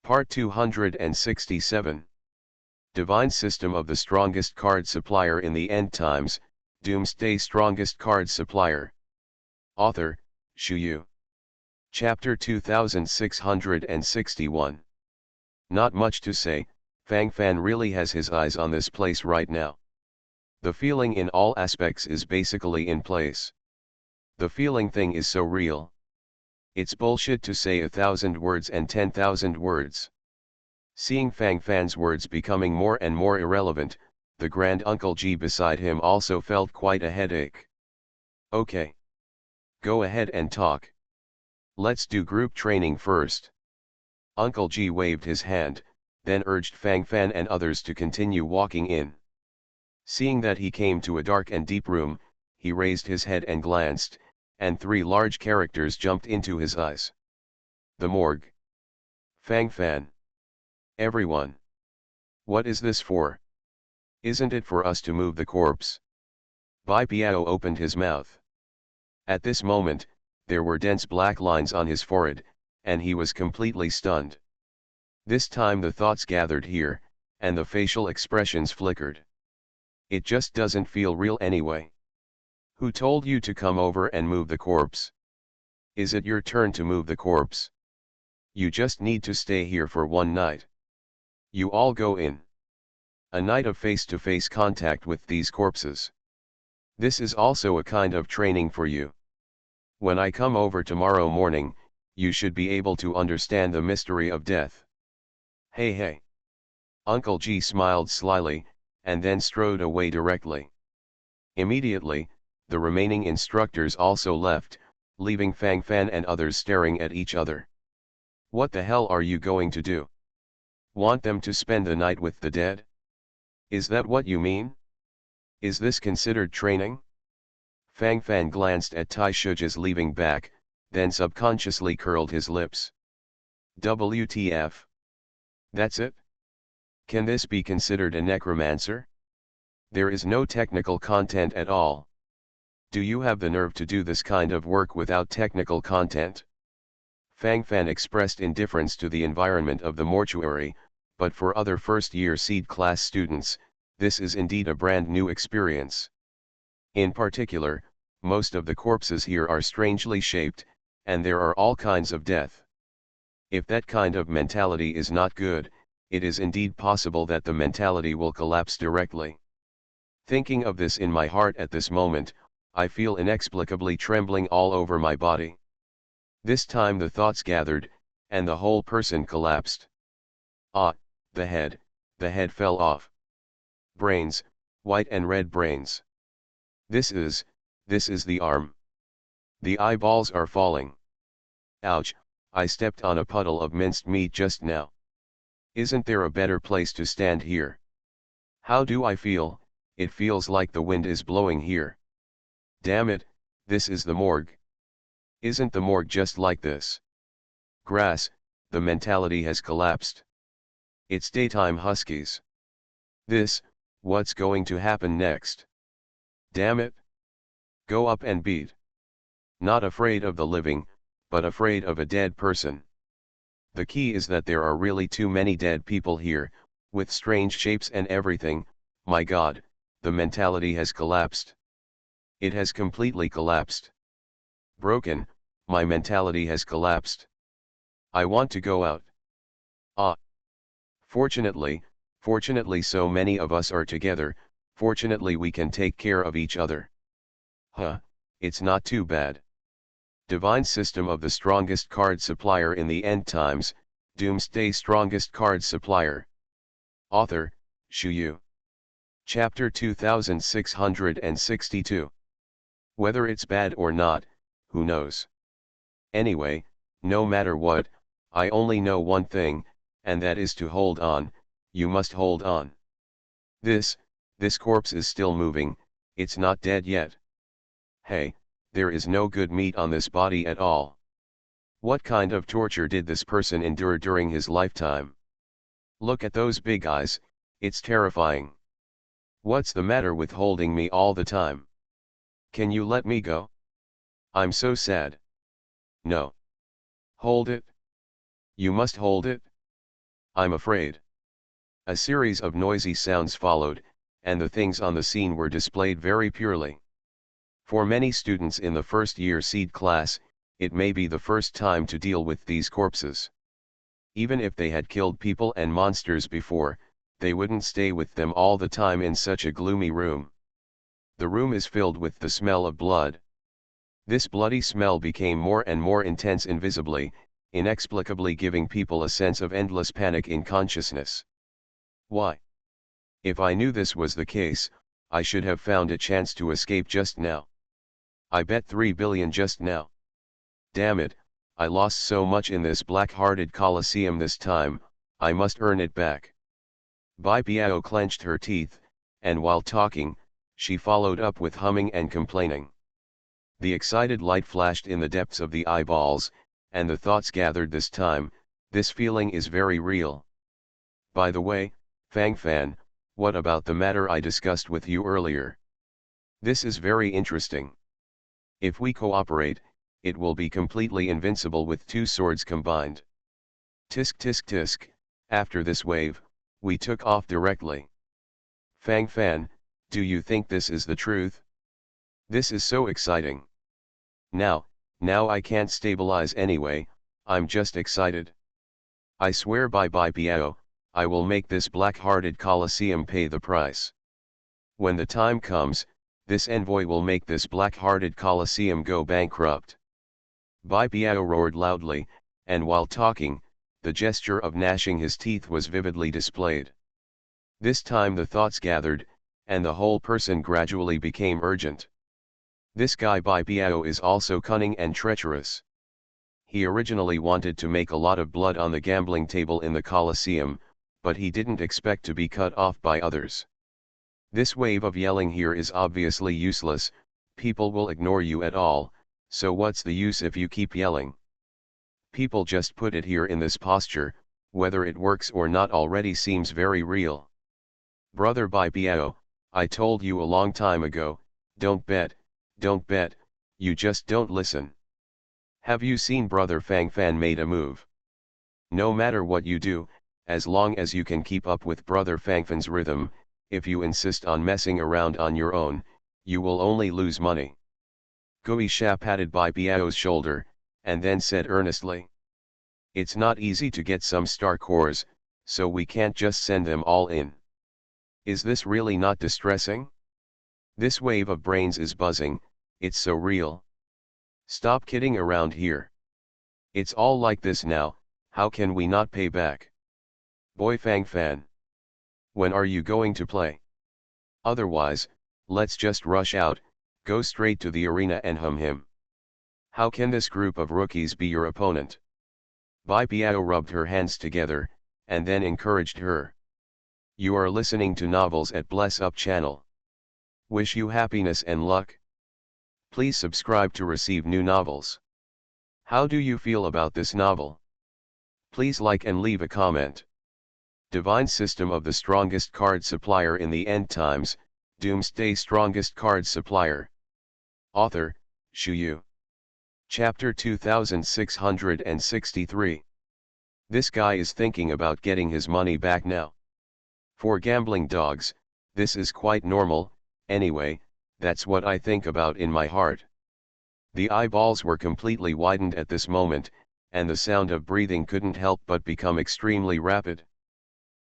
Part 267. Divine System of the Strongest Card Supplier in the End Times, Doomsday Strongest Card Supplier. Author, Shu Yu. Chapter 2661. Not much to say, Fang Fan really has his eyes on this place right now. The feeling in all aspects is basically in place. The feeling thing is so real. It's bullshit to say 1,000 words and 10,000 words. Seeing Fang Fan's words becoming more and more irrelevant, the Grand Uncle G beside him also felt quite a headache. Okay. Go ahead and talk. Let's do group training first. Uncle G waved his hand, then urged Fang Fan and others to continue walking in. Seeing that he came to a dark and deep room, he raised his head and glanced, and three large characters jumped into his eyes. The morgue. Fang Fan. Everyone. What is this for? Isn't it for us to move the corpse? Bai Piao opened his mouth. At this moment, there were dense black lines on his forehead, and he was completely stunned. This time the thoughts gathered here, and the facial expressions flickered. It just doesn't feel real anyway. Who told you to come over and move the corpse? Is it your turn to move the corpse? You just need to stay here for one night. You all go in. A night of face-to-face contact with these corpses. This is also a kind of training for you. When I come over tomorrow morning, you should be able to understand the mystery of death. Hey. Uncle G smiled slyly, and then strode away directly. Immediately, the remaining instructors also left, leaving Fang Fan and others staring at each other. What the hell are you going to do? Want them to spend the night with the dead? Is that what you mean? Is this considered training? Fang Fan glanced at Tai Shuja's leaving back, then subconsciously curled his lips. WTF? That's it? Can this be considered a necromancer? There is no technical content at all. Do you have the nerve to do this kind of work without technical content? Fang Fan expressed indifference to the environment of the mortuary, but for other first-year seed class students, this is indeed a brand new experience. In particular, most of the corpses here are strangely shaped, and there are all kinds of death. If that kind of mentality is not good, it is indeed possible that the mentality will collapse directly. Thinking of this in my heart at this moment, I feel inexplicably trembling all over my body. This time the thoughts gathered, and the whole person collapsed. Ah, the head fell off. Brains, white and red brains. This is the arm. The eyeballs are falling. Ouch, I stepped on a puddle of minced meat just now. Isn't there a better place to stand here? How do I feel? It feels like the wind is blowing here. Damn it, this is the morgue. Isn't the morgue just like this? Grass, the mentality has collapsed. It's daytime huskies. What's going to happen next? Damn it. Go up and beat. Not afraid of the living, but afraid of a dead person. The key is that there are really too many dead people here, with strange shapes and everything. My God, the mentality has collapsed. It has completely collapsed. Broken, my mentality has collapsed. I want to go out. Ah. Fortunately so many of us are together, fortunately we can take care of each other. It's not too bad. Divine System of the Strongest Card Supplier in the End Times, Doomsday Strongest Card Supplier. Author, Shu Yu. Chapter 2662. Whether it's bad or not, who knows? Anyway, no matter what, I only know one thing, and that is to hold on. You must hold on. This corpse is still moving, it's not dead yet. Hey, there is no good meat on this body at all. What kind of torture did this person endure during his lifetime? Look at those big eyes, it's terrifying. What's the matter with holding me all the time? Can you let me go? I'm so sad. No. Hold it. You must hold it. I'm afraid. A series of noisy sounds followed, and the things on the scene were displayed very purely. For many students in the first year seed class, it may be the first time to deal with these corpses. Even if they had killed people and monsters before, they wouldn't stay with them all the time in such a gloomy room. The room is filled with the smell of blood. This bloody smell became more and more intense invisibly, inexplicably giving people a sense of endless panic in consciousness. Why? If I knew this was the case, I should have found a chance to escape just now. I bet 3 billion just now. Damn it, I lost so much in this black-hearted Colosseum this time, I must earn it back. Bai Biao clenched her teeth, and while talking, she followed up with humming and complaining. The excited light flashed in the depths of the eyeballs, and the thoughts gathered this time, this feeling is very real. By the way, Fang Fan, what about the matter I discussed with you earlier? This is very interesting. If we cooperate, it will be completely invincible with 2 swords combined. Tisk tisk tisk, after this wave, we took off directly. Fang Fan, do you think this is the truth? This is so exciting. Now I can't stabilize anyway, I'm just excited. I swear by Bai Biao, I will make this black-hearted Colosseum pay the price. When the time comes, this envoy will make this black-hearted Colosseum go bankrupt. Bai Biao roared loudly, and while talking, the gesture of gnashing his teeth was vividly displayed. This time the thoughts gathered, and the whole person gradually became urgent. This guy Bai Biao is also cunning and treacherous. He originally wanted to make a lot of blood on the gambling table in the Colosseum, but he didn't expect to be cut off by others. This wave of yelling here is obviously useless, people will ignore you at all, so what's the use if you keep yelling? People just put it here in this posture, whether it works or not already seems very real. Brother Bai Biao, I told you a long time ago, don't bet, you just don't listen. Have you seen Brother Fang Fan made a move? No matter what you do, as long as you can keep up with Brother Fang Fan's rhythm, if you insist on messing around on your own, you will only lose money. Gui Sha patted Bai Biao's shoulder, and then said earnestly. It's not easy to get some star cores, so we can't just send them all in. Is this really not distressing? This wave of brains is buzzing, it's so real. Stop kidding around here. It's all like this now, how can we not pay back? Boy Fang Fan. When are you going to play? Otherwise, let's just rush out, go straight to the arena and hum him. How can this group of rookies be your opponent? Bai Biao rubbed her hands together, and then encouraged her. You are listening to Novels at Bless Up channel. Wish you happiness and luck. Please subscribe to receive new novels. How do you feel about this novel? Please like and leave a comment. Divine System of the Strongest Card Supplier in the End Times, Doomsday Strongest Card Supplier. Author, Shu Yu. Chapter 2663. This guy is thinking about getting his money back now. For gambling dogs, this is quite normal, anyway, that's what I think about in my heart. The eyeballs were completely widened at this moment, and the sound of breathing couldn't help but become extremely rapid.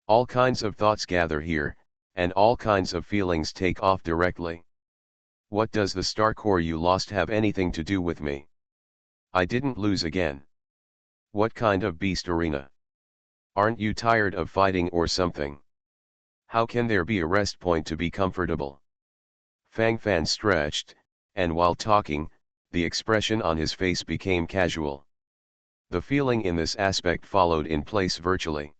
All kinds of thoughts gather here, and all kinds of feelings take off directly. What does the star core you lost have anything to do with me? I didn't lose again. What kind of beast arena? Aren't you tired of fighting or something? How can there be a rest point to be comfortable? Fang Fan stretched, and while talking, the expression on his face became casual. The feeling in this aspect followed in place virtually.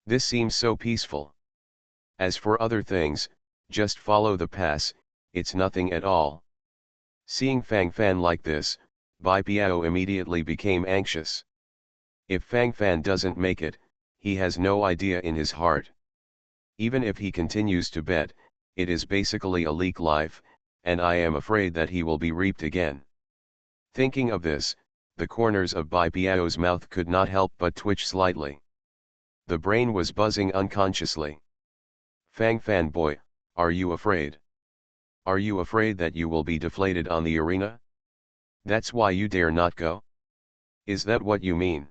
This seems so peaceful. As for other things, just follow the pass, it's nothing at all. Seeing Fang Fan like this, Bai Biao immediately became anxious. If Fang Fan doesn't make it, he has no idea in his heart. Even if he continues to bet, it is basically a leak life, and I am afraid that he will be reaped again. Thinking of this, the corners of Bai Biao's mouth could not help but twitch slightly. The brain was buzzing unconsciously. Fang Fan boy, are you afraid? Are you afraid that you will be deflated on the arena? That's why you dare not go? Is that what you mean?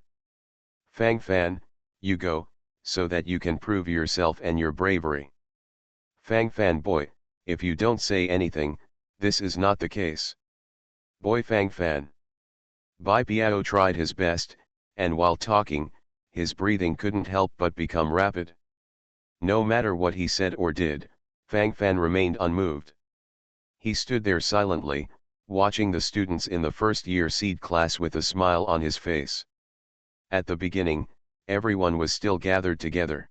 Fang Fan, you go, so that you can prove yourself and your bravery. Fang Fan boy, if you don't say anything, this is not the case. Boy Fang Fan. Bai Piao tried his best, and while talking, his breathing couldn't help but become rapid. No matter what he said or did, Fang Fan remained unmoved. He stood there silently, watching the students in the first-year seed class with a smile on his face. At the beginning, everyone was still gathered together.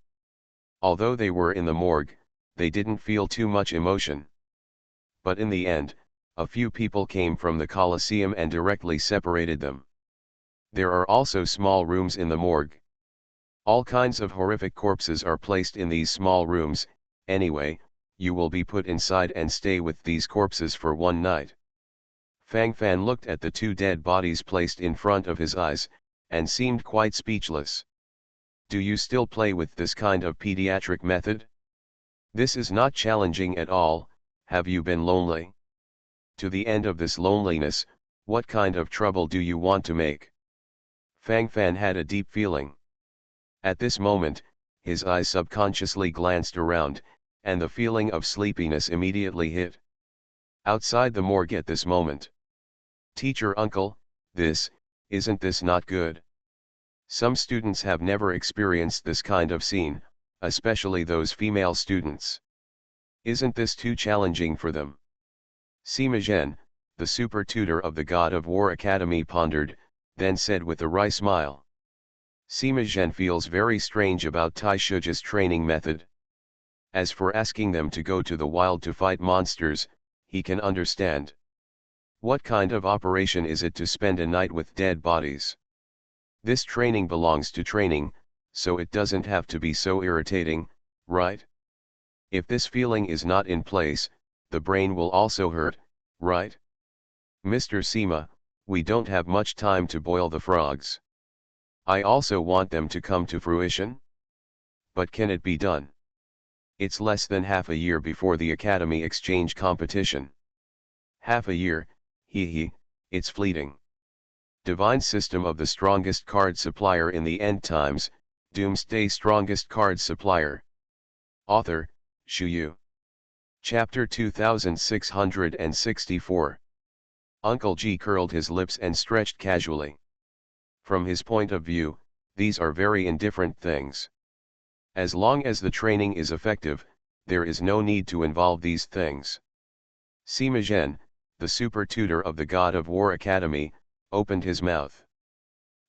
Although they were in the morgue, they didn't feel too much emotion. But in the end, a few people came from the Colosseum and directly separated them. There are also small rooms in the morgue. All kinds of horrific corpses are placed in these small rooms. Anyway, you will be put inside and stay with these corpses for one night. Fang Fan looked at the two dead bodies placed in front of his eyes, and seemed quite speechless. Do you still play with this kind of pediatric method? This is not challenging at all. Have you been lonely? To the end of this loneliness, what kind of trouble do you want to make? Fang Fan had a deep feeling. At this moment, his eyes subconsciously glanced around, and the feeling of sleepiness immediately hit. Outside the morgue at this moment. Teacher uncle, isn't this not good? Some students have never experienced this kind of scene, especially those female students. Isn't this too challenging for them? Sima Zhen, the super tutor of the God of War Academy pondered, then said with a wry smile. Sima Zhen feels very strange about Tai Shuji's training method. As for asking them to go to the wild to fight monsters, he can understand. What kind of operation is it to spend a night with dead bodies? This training belongs to training, so it doesn't have to be so irritating, right? If this feeling is not in place, the brain will also hurt, right? Mr. Sima, we don't have much time to boil the frogs. I also want them to come to fruition. But can it be done? It's less than half a year before the Academy Exchange competition. Half a year, it's fleeting. Divine System of the Strongest Card Supplier in the End Times, Doomsday Strongest Card Supplier. Author, Shu Yu. Chapter 2664. Uncle G curled his lips and stretched casually. From his point of view, these are very indifferent things. As long as the training is effective, there is no need to involve these things. Sima Zhen, the super tutor of the God of War Academy, opened his mouth.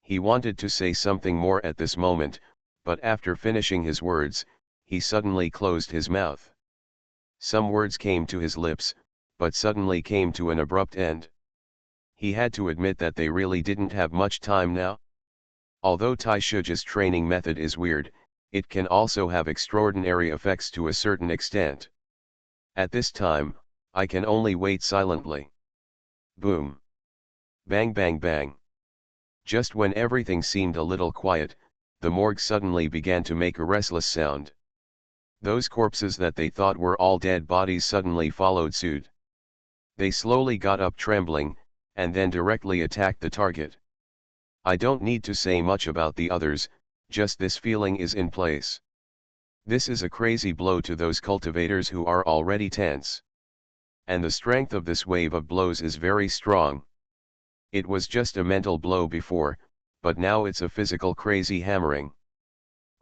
He wanted to say something more at this moment, but after finishing his words, he suddenly closed his mouth. Some words came to his lips, but suddenly came to an abrupt end. He had to admit that they really didn't have much time now. Although Tai Shuji's training method is weird, it can also have extraordinary effects to a certain extent. At this time, I can only wait silently. Boom. Bang bang bang. Just when everything seemed a little quiet, the morgue suddenly began to make a restless sound. Those corpses that they thought were all dead bodies suddenly followed suit. They slowly got up trembling, and then directly attacked the target. I don't need to say much about the others, just this feeling is in place. This is a crazy blow to those cultivators who are already tense. And the strength of this wave of blows is very strong. It was just a mental blow before, but now it's a physical crazy hammering.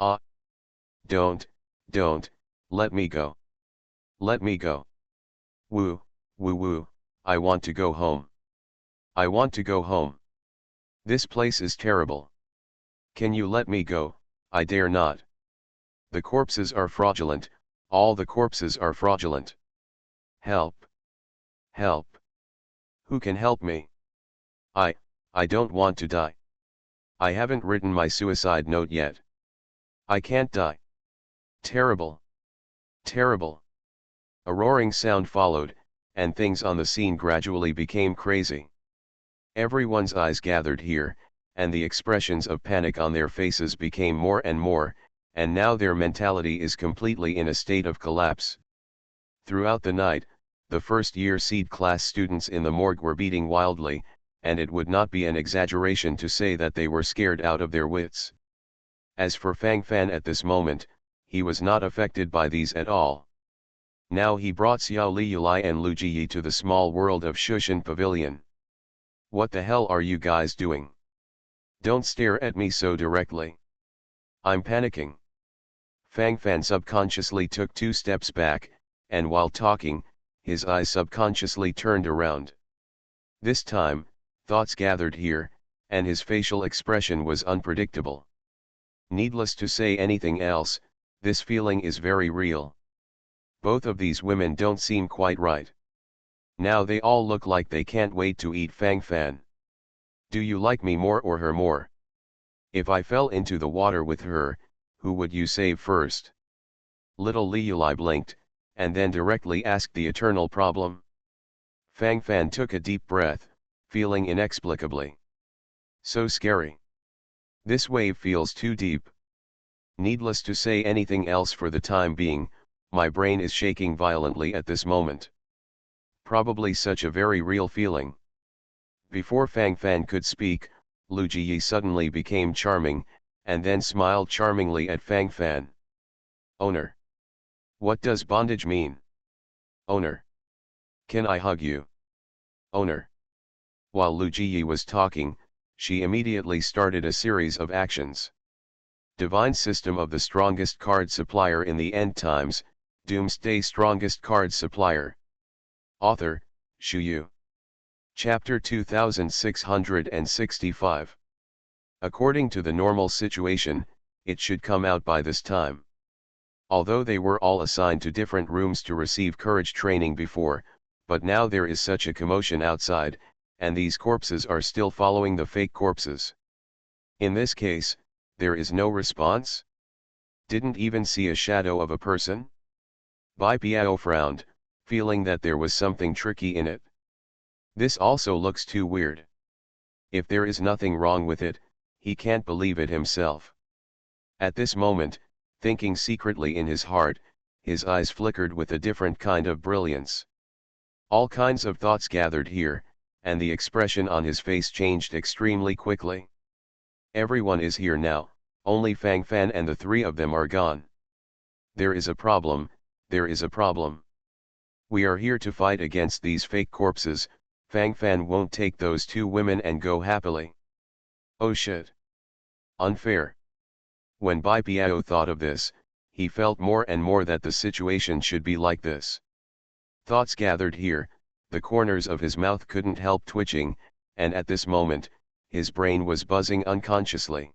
Ah! Don't, let me go. Let me go. Woo, woo, I want to go home. I want to go home. This place is terrible. Can you let me go? I dare not. The corpses are fraudulent, all the corpses are fraudulent. Help! Help! Who can help me? I don't want to die. I haven't written my suicide note yet. I can't die. Terrible! Terrible! A roaring sound followed, and things on the scene gradually became crazy. Everyone's eyes gathered here, and the expressions of panic on their faces became more and more, and now their mentality is completely in a state of collapse. Throughout the night, the first-year seed class students in the morgue were beating wildly, and it would not be an exaggeration to say that they were scared out of their wits. As for Fang Fan at this moment, he was not affected by these at all. Now he brought Xiao Liulai and Lu Jiyi to the small world of Shushan Pavilion. What the hell are you guys doing? Don't stare at me so directly. I'm panicking. Fang Fan subconsciously took 2 steps back, and while talking, his eyes subconsciously turned around. This time, thoughts gathered here, and his facial expression was unpredictable. Needless to say anything else, this feeling is very real. Both of these women don't seem quite right. Now they all look like they can't wait to eat Fang Fan. Do you like me more or her more? If I fell into the water with her, who would you save first? Little Liulai blinked, and then directly asked the eternal problem. Fang Fan took a deep breath, feeling inexplicably so scary. This wave feels too deep. Needless to say anything else for the time being, my brain is shaking violently at this moment. Probably such a very real feeling. Before Fang Fan could speak, Lu Jiyi suddenly became charming, and then smiled charmingly at Fang Fan. Owner. What does bondage mean? Owner. Can I hug you? Owner. While Lu Jiyi was talking, she immediately started a series of actions. Divine System of the Strongest Card Supplier in the End Times, Doomsday Strongest Card Supplier. Author, Shu Yu. Chapter 2665. According to the normal situation, it should come out by this time. Although they were all assigned to different rooms to receive courage training before, but now there is such a commotion outside, and these corpses are still following the fake corpses. In this case, there is no response? Didn't even see a shadow of a person? Bai Piao frowned, feeling that there was something tricky in it. This also looks too weird. If there is nothing wrong with it, he can't believe it himself. At this moment, thinking secretly in his heart, his eyes flickered with a different kind of brilliance. All kinds of thoughts gathered here, and the expression on his face changed extremely quickly. Everyone is here now, only Fang Fan and the 3 of them are gone. There is a problem, there is a problem. We are here to fight against these fake corpses. Fang Fan won't take those 2 women and go happily. Oh shit. Unfair. When Bai Piao thought of this, he felt more and more that the situation should be like this. Thoughts gathered here, the corners of his mouth couldn't help twitching, and at this moment, his brain was buzzing unconsciously.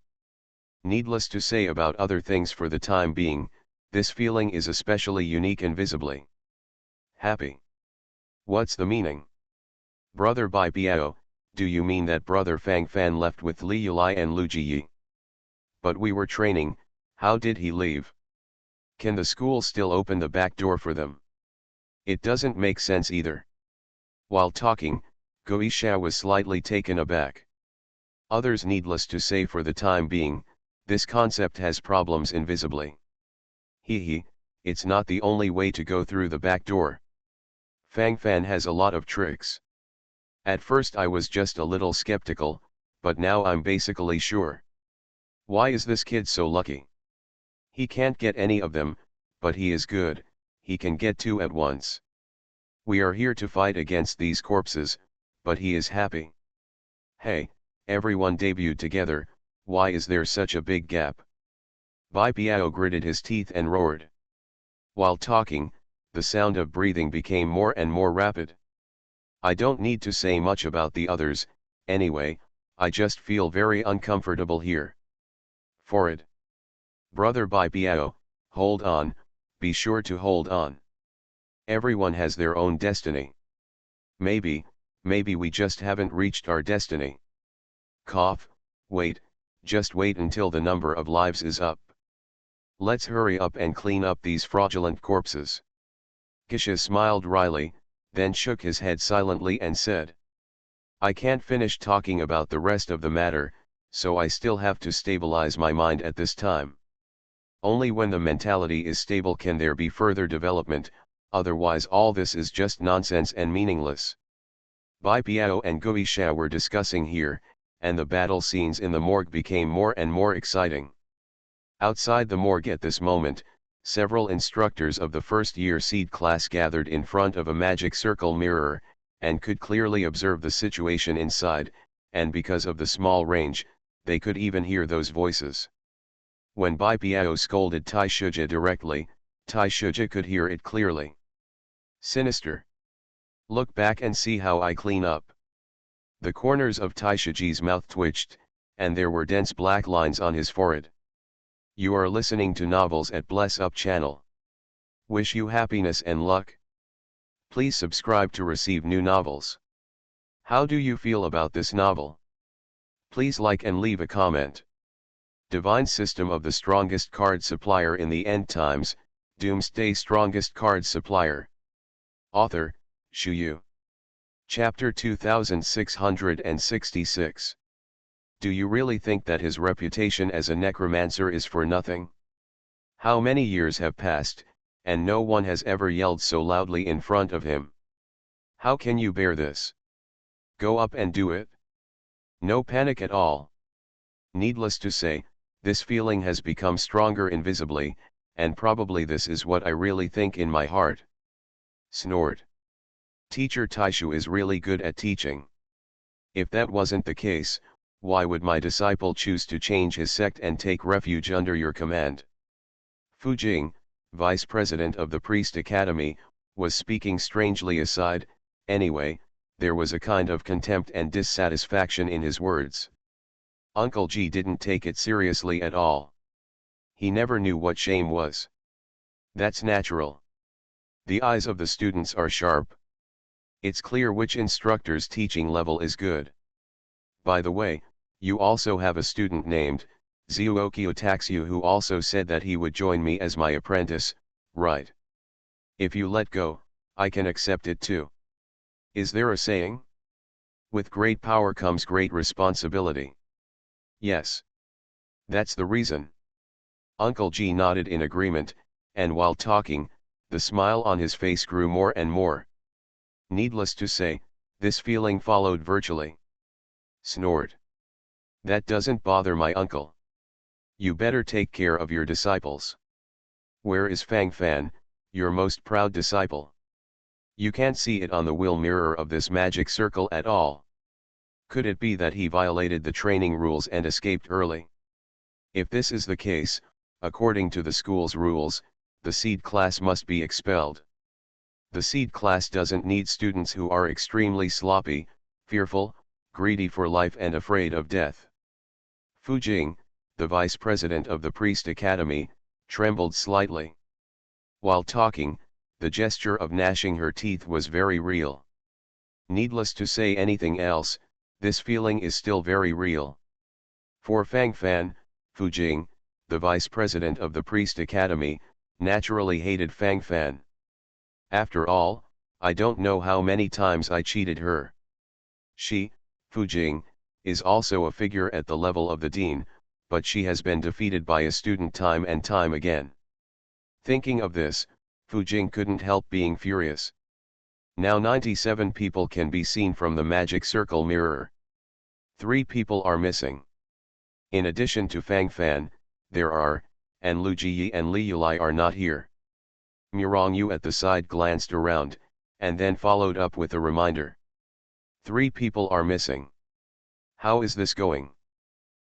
Needless to say about other things for the time being, this feeling is especially unique and visibly happy. What's the meaning? Brother Bai Piao, do you mean that Brother Fang Fan left with Li Yulai and Lu Jiyi? But we were training, how did he leave? Can the school still open the back door for them? It doesn't make sense either. While talking, Goisha was slightly taken aback. Others, needless to say for the time being, this concept has problems invisibly. Hee, it's not the only way to go through the back door. Fang Fan has a lot of tricks. At first I was just a little skeptical, but now I'm basically sure. Why is this kid so lucky? He can't get any of them, but he is good, he can get 2 at once. We are here to fight against these corpses, but he is happy. Hey, everyone debuted together, why is there such a big gap? Bai Piao gritted his teeth and roared. While talking, the sound of breathing became more and more rapid. I don't need to say much about the others, anyway, I just feel very uncomfortable here. Forward. Brother Bai Piao, hold on, be sure to hold on. Everyone has their own destiny. Maybe we just haven't reached our destiny. Cough, wait, just wait until the number of lives is up. Let's hurry up and clean up these fraudulent corpses. Gisha smiled wryly, then shook his head silently and said, I can't finish talking about the rest of the matter, so I still have to stabilize my mind at this time. Only when the mentality is stable can there be further development, otherwise all this is just nonsense and meaningless. Bai Piao and Gui Sha were discussing here, and the battle scenes in the morgue became more and more exciting. Outside the morgue at this moment, several instructors of the first-year seed class gathered in front of a magic circle mirror, and could clearly observe the situation inside, and because of the small range, they could even hear those voices. When Bai Piao scolded Tai Shuja directly, Tai Shuja could hear it clearly. Sinister. Look back and see how I clean up. The corners of Tai Shuji's mouth twitched, and there were dense black lines on his forehead. You are listening to Novels at Bless Up channel. Wish you happiness and luck. Please subscribe to receive new novels. How do you feel about this novel? Please like and leave a comment. Divine System of the Strongest Card Supplier in the End Times, Doomsday Strongest Card Supplier. Author, Shu Yu. Chapter 2666. Do you really think that his reputation as a necromancer is for nothing? How many years have passed, and no one has ever yelled so loudly in front of him? How can you bear this? Go up and do it. No panic at all. Needless to say, this feeling has become stronger invisibly, and probably this is what I really think in my heart. Snort. Teacher Taishu is really good at teaching. If that wasn't the case, why would my disciple choose to change his sect and take refuge under your command? Fu Jing, vice president of the Priest Academy, was speaking strangely aside. Anyway, there was a kind of contempt and dissatisfaction in his words. Uncle G didn't take it seriously at all. He never knew what shame was. That's natural. The eyes of the students are sharp. It's clear which instructor's teaching level is good. By the way, you also have a student named Zuoki Otaxu who also said that he would join me as my apprentice, right? If you let go, I can accept it too. Is there a saying? With great power comes great responsibility. Yes. That's the reason. Uncle G nodded in agreement, and while talking, the smile on his face grew more and more. Needless to say, this feeling followed virtually. Snort. That doesn't bother my uncle. You better take care of your disciples. Where is Fang Fan, your most proud disciple? You can't see it on the will mirror of this magic circle at all. Could it be that he violated the training rules and escaped early? If this is the case, according to the school's rules, the seed class must be expelled. The seed class doesn't need students who are extremely sloppy, fearful, greedy for life and afraid of death. Fu Jing, the vice president of the Priest Academy, trembled slightly. While talking, the gesture of gnashing her teeth was very real. Needless to say anything else, this feeling is still very real. For Fang Fan, Fu Jing, the vice president of the Priest Academy, naturally hated Fang Fan. After all, I don't know how many times I cheated her. She, Fu Jing, is also a figure at the level of the dean, but she has been defeated by a student time and time again. Thinking of this, Fu Jing couldn't help being furious. Now 97 people can be seen from the magic circle mirror. 3 people are missing. In addition to Fang Fan, there are, and Lu Jiyi and Li Yulai are not here. Murong Yu at the side glanced around, and then followed up with a reminder. 3 people are missing. How is this going?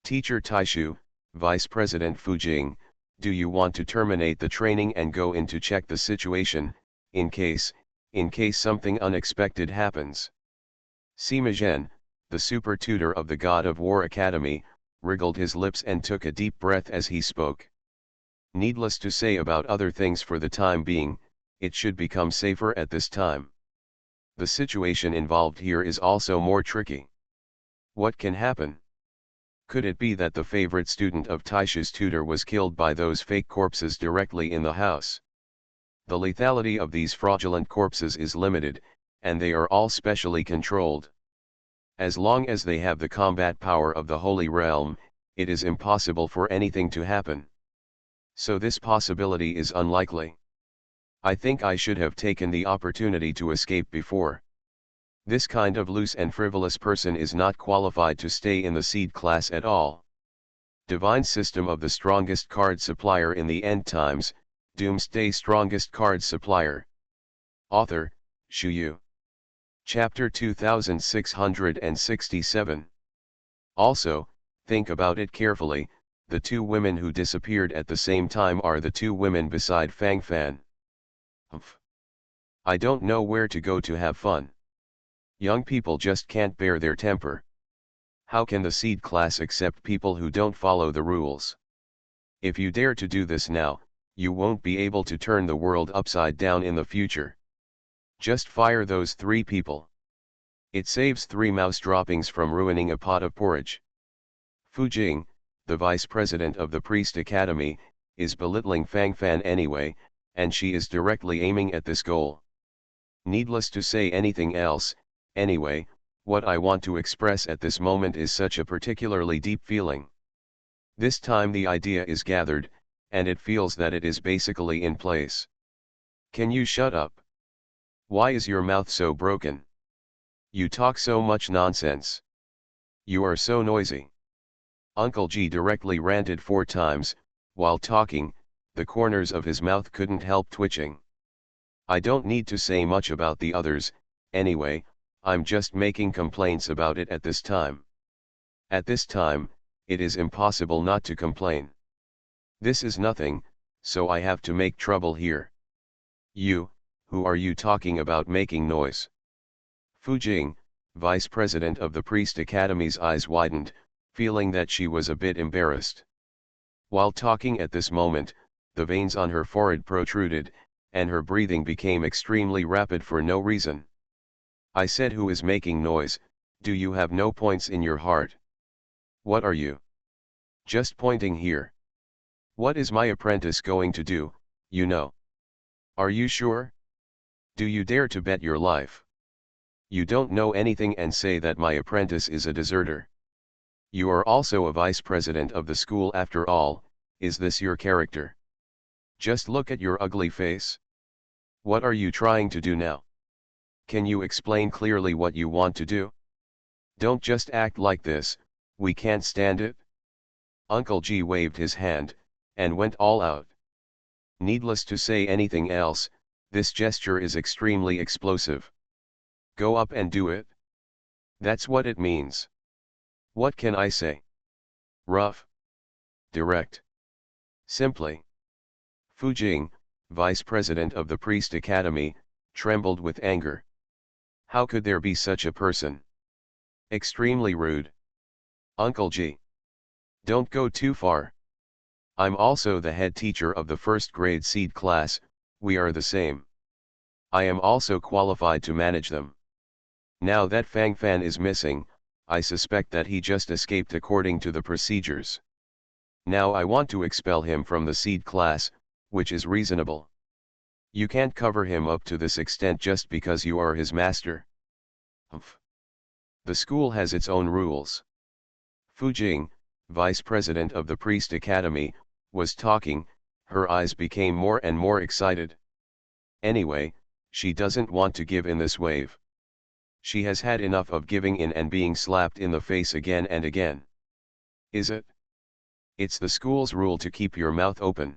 Teacher Taishu, Vice President Fu Jing, do you want to terminate the training and go in to check the situation, in case something unexpected happens? Sima Zhen, the super tutor of the God of War Academy, wriggled his lips and took a deep breath as he spoke. Needless to say about other things for the time being, it should become safer at this time. The situation involved here is also more tricky. What can happen? Could it be that the favorite student of Taishu's tutor was killed by those fake corpses directly in the house? The lethality of these fraudulent corpses is limited, and they are all specially controlled. As long as they have the combat power of the Holy Realm, it is impossible for anything to happen. So this possibility is unlikely. I think I should have taken the opportunity to escape before. This kind of loose and frivolous person is not qualified to stay in the seed class at all. Divine System of the Strongest Card Supplier in the End Times, Doomsday Strongest Card Supplier. Author, Shu Yu. Chapter 2667. Also, think about it carefully, the two women who disappeared at the same time are the two women beside Fang Fan. Humph. I don't know where to go to have fun. Young people just can't bear their temper. How can the seed class accept people who don't follow the rules? If you dare to do this now, you won't be able to turn the world upside down in the future. Just fire those 3 people. It saves 3 mouse droppings from ruining a pot of porridge. Fu Jing, the vice president of the Priest Academy, is belittling Fang Fan anyway, and she is directly aiming at this goal. Needless to say anything else, anyway, what I want to express at this moment is such a particularly deep feeling. This time the idea is gathered, and it feels that it is basically in place. Can you shut up? Why is your mouth so broken? You talk so much nonsense. You are so noisy. Uncle G directly ranted 4 times, while talking, the corners of his mouth couldn't help twitching. I don't need to say much about the others, anyway, I'm just making complaints about it at this time. At this time, it is impossible not to complain. This is nothing, so I have to make trouble here. You, who are you talking about making noise? Fu Jing, vice president of the Priest Academy's eyes widened, feeling that she was a bit embarrassed. While talking at this moment, the veins on her forehead protruded, and her breathing became extremely rapid for no reason. I said, who is making noise? Do you have no points in your heart? What are you? Just pointing here. What is my apprentice going to do, you know? Are you sure? Do you dare to bet your life? You don't know anything and say that my apprentice is a deserter. You are also a vice president of the school after all, is this your character? Just look at your ugly face. What are you trying to do now? Can you explain clearly what you want to do? Don't just act like this, we can't stand it. Uncle G waved his hand, and went all out. Needless to say anything else, this gesture is extremely explosive. Go up and do it. That's what it means. What can I say? Rough. Direct. Simply. Fu Jing, vice president of the Priest Academy, trembled with anger. How could there be such a person? Extremely rude. Uncle G. Don't go too far. I'm also the head teacher of the first grade seed class, we are the same. I am also qualified to manage them. Now that Fang Fan is missing, I suspect that he just escaped according to the procedures. Now I want to expel him from the seed class, which is reasonable. You can't cover him up to this extent just because you are his master. Humph. The school has its own rules. Fu Jing, vice president of the Priest Academy, was talking, her eyes became more and more excited. Anyway, she doesn't want to give in this wave. She has had enough of giving in and being slapped in the face again and again. Is it? It's the school's rule to keep your mouth open.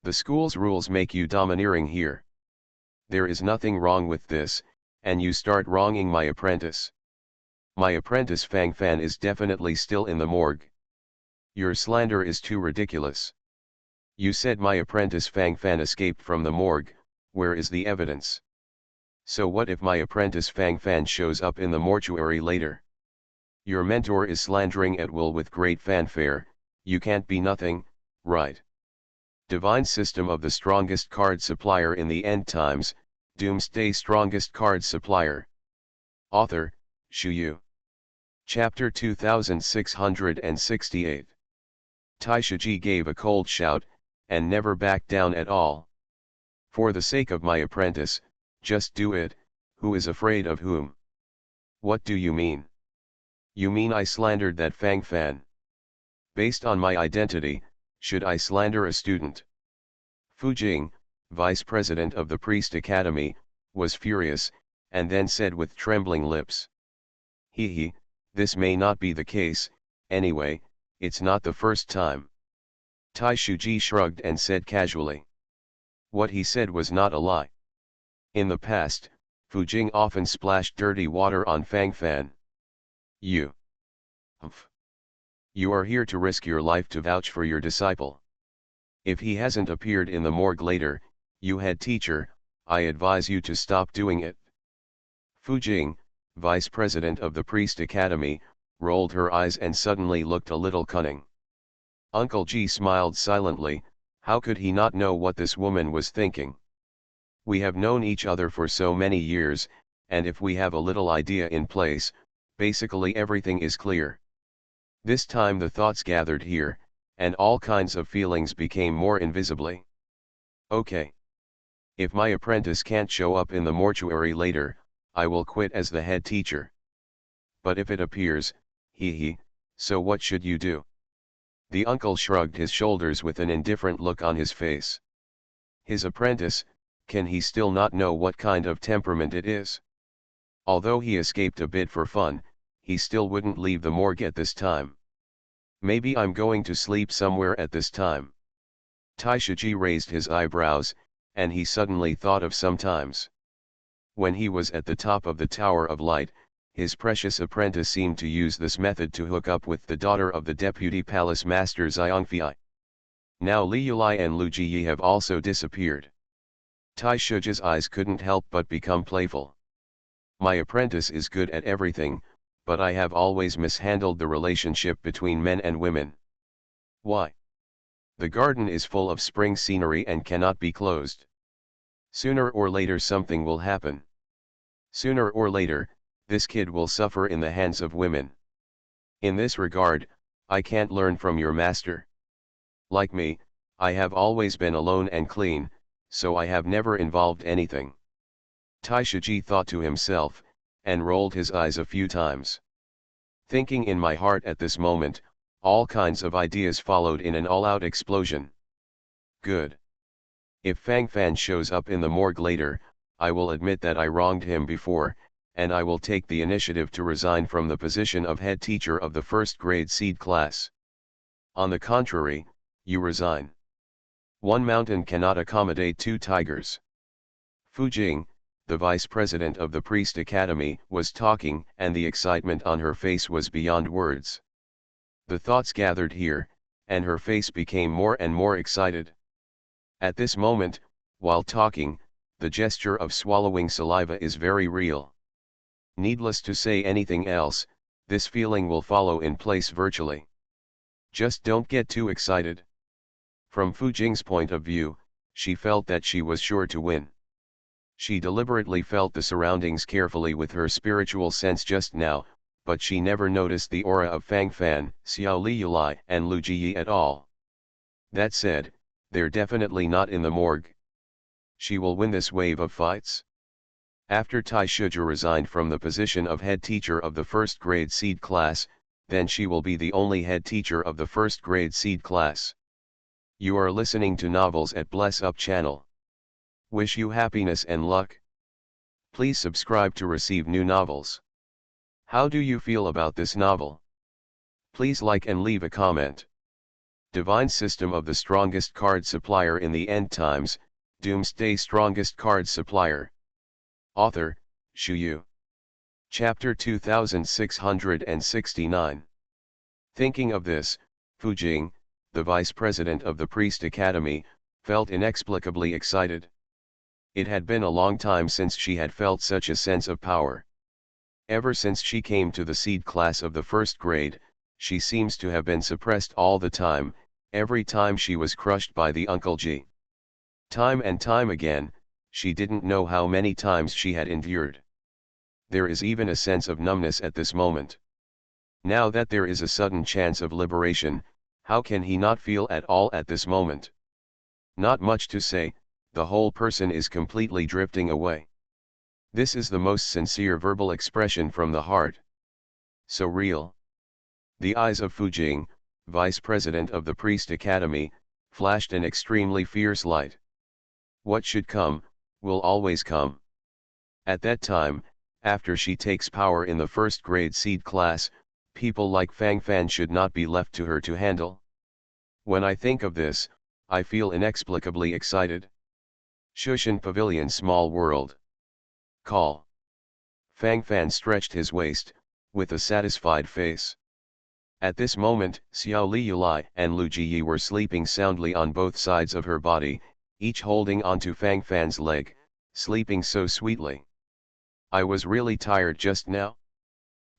The school's rules make you domineering here. There is nothing wrong with this, and you start wronging my apprentice. My apprentice Fang Fan is definitely still in the morgue. Your slander is too ridiculous. You said my apprentice Fang Fan escaped from the morgue, where is the evidence? So what if my apprentice Fang Fan shows up in the mortuary later? Your mentor is slandering at will with great fanfare, you can't be nothing, right? Divine System of the Strongest Card Supplier in the End Times, Doomsday Strongest Card Supplier. Author, Shu Yu. Chapter 2668. Tai Shiji gave a cold shout, and never backed down at all. For the sake of my apprentice, just do it, who is afraid of whom? What do you mean? You mean I slandered that Fang Fan? Based on my identity, Should I slander a student? Fu Jing, vice president of the Priest Academy, was furious, and then said with trembling lips. He, this may not be the case, anyway, it's not the first time. Tai Shuji shrugged and said casually. What he said was not a lie. In the past, Fu Jing often splashed dirty water on Fang Fan. You. Humph. You are here to risk your life to vouch for your disciple. If he hasn't appeared in the morgue later, you head teacher, I advise you to stop doing it. Fu Jing, vice president of the Priest Academy, rolled her eyes and suddenly looked a little cunning. Uncle Ji smiled silently. How could he not know what this woman was thinking? We have known each other for so many years, and if we have a little idea in place, basically everything is clear. This time the thoughts gathered here, and all kinds of feelings became more invisibly. Okay. If my apprentice can't show up in the mortuary later, I will quit as the head teacher. But if it appears, so what should you do? The uncle shrugged his shoulders with an indifferent look on his face. His apprentice, can he still not know what kind of temperament it is? Although he escaped a bit for fun, he still wouldn't leave the morgue at this time. Maybe I'm going to sleep somewhere at this time. Tai Shiji raised his eyebrows, and he suddenly thought of sometimes. When he was at the top of the Tower of Light, his precious apprentice seemed to use this method to hook up with the daughter of the Deputy Palace Master Xiangfei. Now Li Yulai and Lu Jiyi have also disappeared. Tai Shuji's eyes couldn't help but become playful. My apprentice is good at everything, but I have always mishandled the relationship between men and women. Why? The garden is full of spring scenery and cannot be closed. Sooner or later something will happen. Sooner or later, this kid will suffer in the hands of women. In this regard, I can't learn from your master. Like me, I have always been alone and clean, so I have never involved anything. Tai Shiji thought to himself, and rolled his eyes a few times. Thinking in my heart at this moment, all kinds of ideas followed in an all-out explosion. Good. If Fang Fan shows up in the morgue later, I will admit that I wronged him before, and I will take the initiative to resign from the position of head teacher of the first grade seed class. On the contrary, you resign. One mountain cannot accommodate two tigers. Fu Jing, the vice president of the Priest Academy, was talking, and the excitement on her face was beyond words. The thoughts gathered here, and her face became more and more excited. At this moment, while talking, the gesture of swallowing saliva is very real. Needless to say anything else, this feeling will follow in place virtually. Just don't get too excited. From Fu Jing's point of view, she felt that she was sure to win. She deliberately felt the surroundings carefully with her spiritual sense just now, but she never noticed the aura of Fang Fan, Xiao Li Yulai and Lu Jiyi at all. That said, they're definitely not in the morgue. She will win this wave of fights. After Tai Shuji resigned from the position of head teacher of the first grade seed class, then she will be the only head teacher of the first grade seed class. You are listening to Novels at Bless Up channel. Wish you happiness and luck. Please subscribe to receive new novels. How do you feel about this novel? Please like and leave a comment. Divine System of the Strongest Card Supplier in the End Times, Doomsday Strongest Card Supplier. Author, Shu Yu. Chapter 2669. Thinking of this, Fu Jing, the vice president of the Priest Academy, felt inexplicably excited. It had been a long time since she had felt such a sense of power. Ever since she came to the seed class of the first grade, she seems to have been suppressed all the time, every time she was crushed by the Uncle G. Time and time again, she didn't know how many times she had endured. There is even a sense of numbness at this moment. Now that there is a sudden chance of liberation, how can he not feel at all at this moment? Not much to say, the whole person is completely drifting away. This is the most sincere verbal expression from the heart. So real. The eyes of Fu Jing, vice president of the Priest Academy, flashed an extremely fierce light. What should come, will always come. At that time, after she takes power in the first grade seed class, people like Fang Fan should not be left to her to handle. When I think of this, I feel inexplicably excited. Shushan Pavilion Small World. Call. Fang Fan stretched his waist, with a satisfied face. At this moment, Xiao Liulai and Lu Jiyi were sleeping soundly on both sides of her body, each holding onto Fang Fan's leg, sleeping so sweetly. I was really tired just now.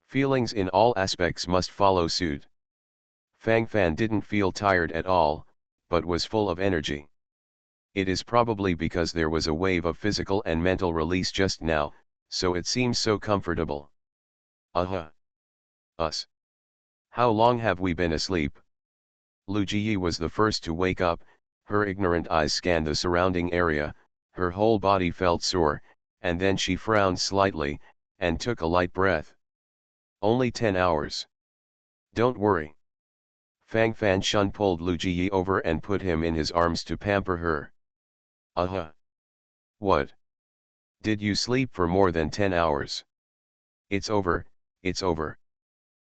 Feelings in all aspects must follow suit. Fang Fan didn't feel tired at all, but was full of energy. It is probably because there was a wave of physical and mental release just now, so it seems so comfortable. Us. How long have we been asleep? Lu Jiyi was the first to wake up, her ignorant eyes scanned the surrounding area, her whole body felt sore, and then she frowned slightly, and took a light breath. Only 10 hours. Don't worry. Fang Fan Shun pulled Lu Jiyi over and put him in his arms to pamper her. What? Did you sleep for more than 10 hours? It's over, it's over.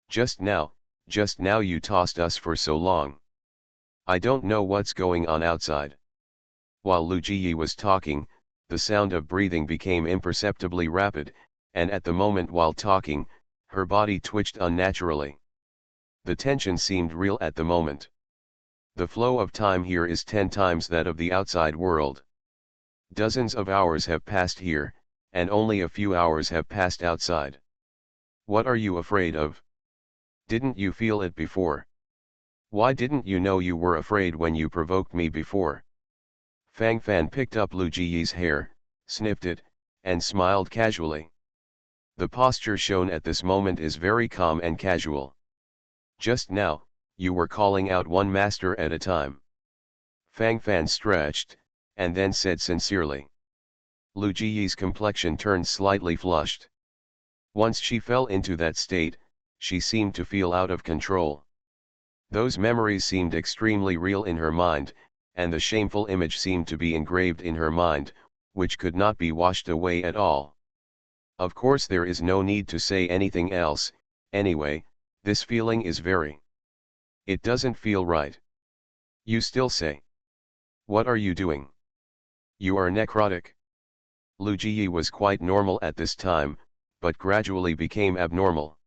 Just now you tossed us for so long. I don't know what's going on outside. While Lu Jiyi was talking, the sound of breathing became imperceptibly rapid, and at the moment while talking, her body twitched unnaturally. The tension seemed real at the moment. The flow of time here is 10 times that of the outside world. Dozens of hours have passed here, and only a few hours have passed outside. What are you afraid of? Didn't you feel it before? Why didn't you know you were afraid when you provoked me before? Fang Fan picked up Lu Jiyi's hair, sniffed it, and smiled casually. The posture shown at this moment is very calm and casual. Just now, you were calling out one master at a time. Fang Fan stretched, and then said sincerely. Lu Jiyi's complexion turned slightly flushed. Once she fell into that state, she seemed to feel out of control. Those memories seemed extremely real in her mind, and the shameful image seemed to be engraved in her mind, which could not be washed away at all. Of course there is no need to say anything else, anyway, this feeling is very. It doesn't feel right. You still say. What are you doing? You are necrotic. Lu Jiyi was quite normal at this time, but gradually became abnormal.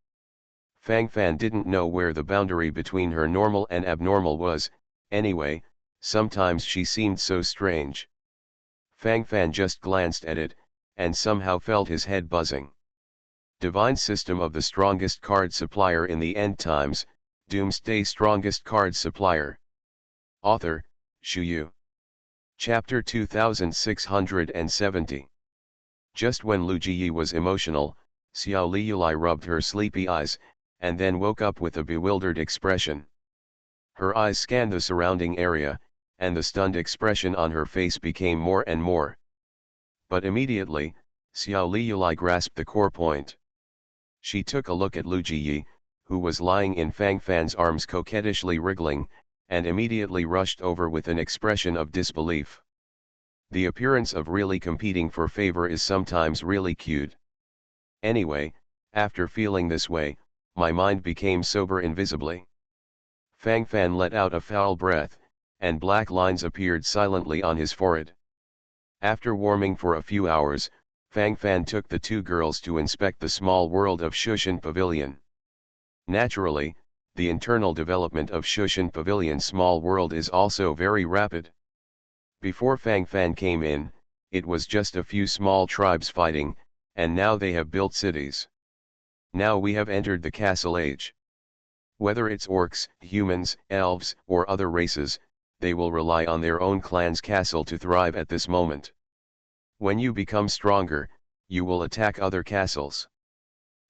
Fang Fan didn't know where the boundary between her normal and abnormal was, anyway, sometimes she seemed so strange. Fang Fan just glanced at it, and somehow felt his head buzzing. Divine System of the Strongest Card Supplier in the End Times, Doomsday Strongest Card Supplier. Author, Shu Yu. Chapter 2670. Just when Lu Jiyi was emotional, Xiao Liulai rubbed her sleepy eyes, and then woke up with a bewildered expression. Her eyes scanned the surrounding area, and the stunned expression on her face became more and more. But immediately, Xiao Liulai grasped the core point. She took a look at Lu Jiyi, who was lying in Fang Fan's arms coquettishly wriggling, and immediately rushed over with an expression of disbelief. The appearance of really competing for favor is sometimes really cute. Anyway, after feeling this way, my mind became sober invisibly. Fang Fan let out a foul breath, and black lines appeared silently on his forehead. After warming for a few hours, Fang Fan took the two girls to inspect the small world of Shushan Pavilion. Naturally, the internal development of Shushan Pavilion small world is also very rapid. Before Fang Fan came in, it was just a few small tribes fighting, and now they have built cities. Now we have entered the castle age. Whether it's orcs, humans, elves, or other races, they will rely on their own clan's castle to thrive at this moment. When you become stronger, you will attack other castles.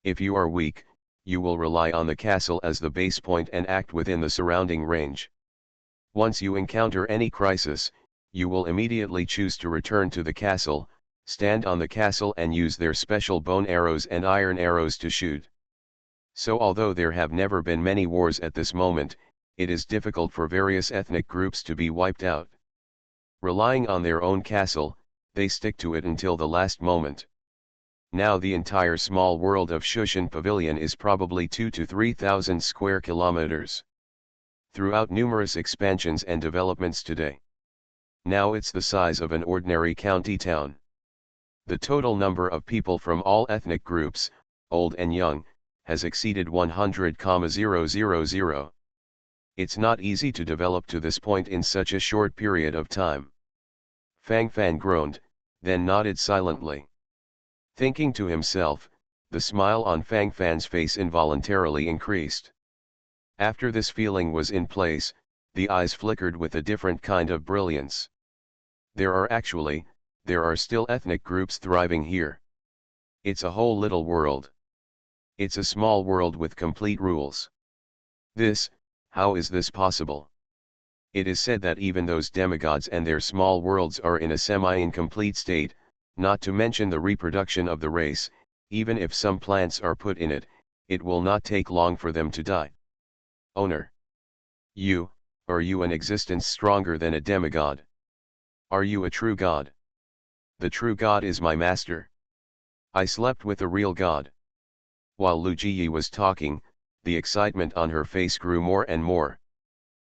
If you are weak, you will rely on the castle as the base point and act within the surrounding range. Once you encounter any crisis, you will immediately choose to return to the castle, stand on the castle and use their special bone arrows and iron arrows to shoot. So although there have never been many wars at this moment, it is difficult for various ethnic groups to be wiped out. Relying on their own castle, they stick to it until the last moment. Now the entire small world of Shushan Pavilion is probably 2 to 3,000 square kilometers. Throughout numerous expansions and developments today. Now it's the size of an ordinary county town. The total number of people from all ethnic groups, old and young, has exceeded 100,000. It's not easy to develop to this point in such a short period of time. Fang Fan groaned, then nodded silently. Thinking to himself, the smile on Fang Fan's face involuntarily increased. After this feeling was in place, the eyes flickered with a different kind of brilliance. There are still ethnic groups thriving here. It's a whole little world. It's a small world with complete rules. How is this possible? It is said that even those demigods and their small worlds are in a semi-incomplete state, not to mention the reproduction of the race. Even if some plants are put in it, it will not take long for them to die. Owner. Are you an existence stronger than a demigod? Are you a true god? The true god is my master. I slept with a real god. While Lu Jiyi was talking, the excitement on her face grew more and more.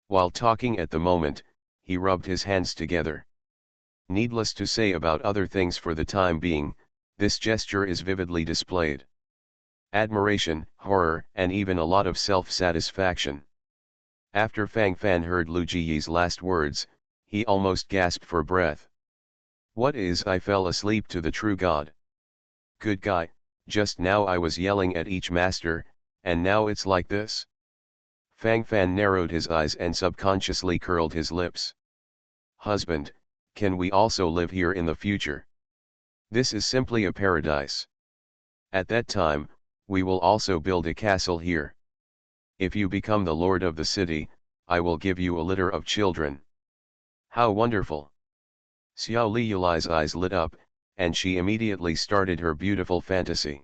While talking at the moment, he rubbed his hands together. Needless to say about other things for the time being, this gesture is vividly displayed. Admiration, horror, and even a lot of self-satisfaction. After Fang Fan heard Lu Jiyi's last words, he almost gasped for breath. I fell asleep to the true god. Good guy, just now I was yelling at each master, and now it's like this? Fang Fan narrowed his eyes and subconsciously curled his lips. Husband, can we also live here in the future? This is simply a paradise. At that time, we will also build a castle here. If you become the lord of the city, I will give you a litter of children. How wonderful! Xiao Liyulai's eyes lit up, and she immediately started her beautiful fantasy.